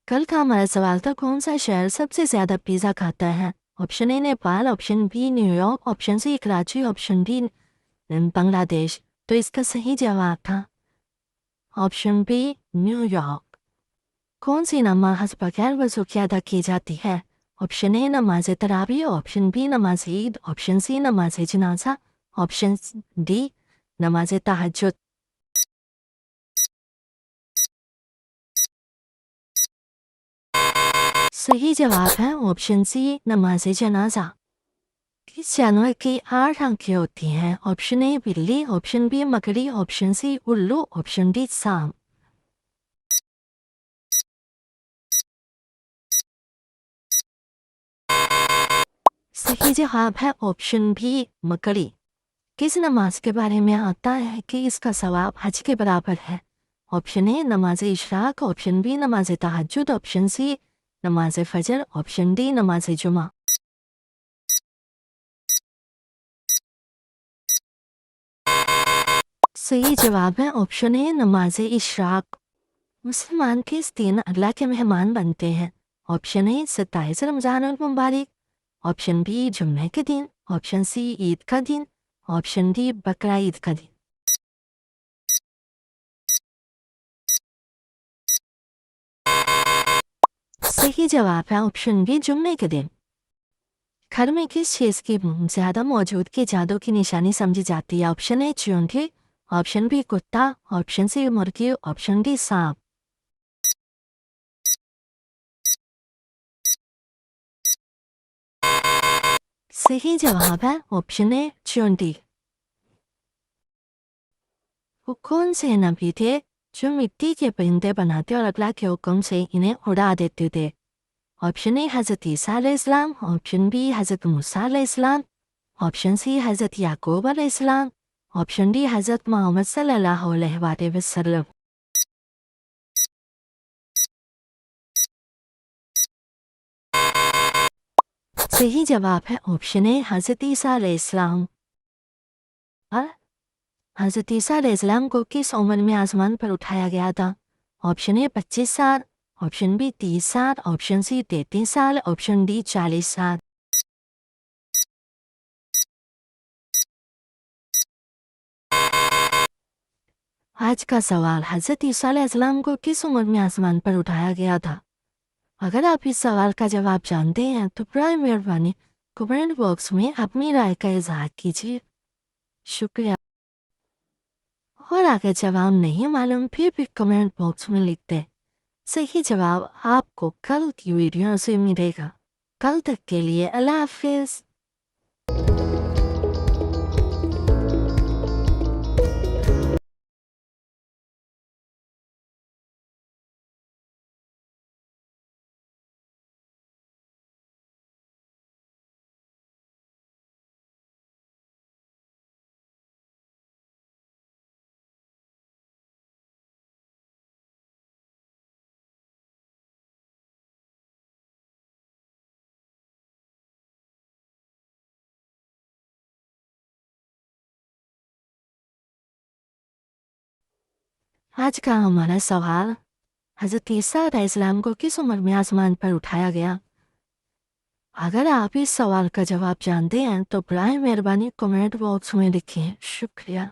कल का हमारा सवाल था, कौन सा शहर सबसे ज्यादा पिज्जा खाता है? Option A Nepal, option B New York, option C Karachi, option D Bangladesh. तो इसका सही जवाब था ऑप्शन बी न्यूयॉर्क। कौन सी नमाज बगैर वजू के अदा की जाती है? ऑप्शन ए नमाज तरावी, ऑप्शन बी नमाज ईद, ऑप्शन सी नमाज जनाजा, ऑप्शन डी नमाज तहज्जुद। सही जवाब है ऑप्शन सी नमाज जनाजा। किस जानवर की 8 आंखें होती हैं? ऑप्शन ए बिल्ली, ऑप्शन बी मकड़ी, ऑप्शन सी उल्लू, ऑप्शन डी सांप। सही जवाब है ऑप्शन बी मकड़ी। किस नमाज के बारे में आता है कि इसका सवाब हज के बराबर है? ऑप्शन ए नमाज इशराक, ऑप्शन बी नमाज तहज्जुद, ऑप्शन सी नमाज फजर, ऑप्शन डी नमाज जुमा। सही जवाब है ऑप्शन ए नमाज इशराक। मुसलमान किस दिन अल्लाह के मेहमान बनते हैं? ऑप्शन ए 27 रमज़ान और मुबारक, ऑप्शन बी जुम्मे के दिन, ऑप्शन सी ईद का दिन, ऑप्शन डी बकरा ईद का दिन। सही जवाब है ऑप्शन बी जुम्मे के दिन। घर में किस चीज की ज्यादा मौजूदगी जादू की निशानी समझी जाती है? ऑप्शन ए चूंठी, ऑप्शन बी कुत्ता, ऑप्शन सी मुर्गी, ऑप्शन डी सांप। सही जवाब है ऑप्शन ए चूंठी। वो कौन से नबी थे जो मिट्टी के परिंदे बनाते और अल्लाह के हुक्म से इन्हें उड़ा देते थे? ऑप्शन ए हज़रत ईसा अलैहिस्सलाम, ऑप्शन बी हज़रत मूसा अलैहिस्सलाम, ऑप्शन सी हज़रत याकूब अलैहिस्सलाम, ऑप्शन डी हज़रत मोहम्मद सल्लल्लाहु अलैहि वसल्लम। सही जवाब है ऑप्शन ए हज़रत ईसा अलैहिस्सलाम। हज़रत ईसा अलैहिस्सलाम को किस उम्र में आसमान पर उठाया गया था? ऑप्शन ए 25 साल, ऑप्शन बी 30 साल, ऑप्शन सी 33 साल, ऑप्शन डी 40 साल। आज का सवाल, हज़रत ईसा अलैहिस्सलाम को किस उम्र में आसमान पर उठाया गया था? अगर आप इस सवाल का जवाब जानते हैं तो बराए मेहरबानी कमेंट बॉक्स में अपनी राय का इजहार कीजिए। शुक्रिया। और अगर जवाब नहीं मालूम फिर भी कमेंट बॉक्स में लिख दें। सही जवाब आपको कल की वीडियो से मिलेगा। कल तक के लिए अल्लाह हाफिज। आज का हमारा सवाल, हज़रत ईसा अलैहिस्सलाम को किस उम्र में आसमान पर उठाया गया? अगर आप इस सवाल का जवाब जानते हैं तो बराए मेहरबानी कमेंट बॉक्स में लिखें। शुक्रिया।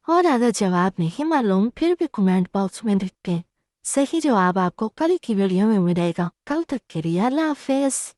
और अगर जवाब नहीं मालूम फिर भी कमेंट बॉक्स में लिखें। सही जवाब आपको कल की वीडियो में मिलेगा। कल तक के लिए अल्लाह हाफिज।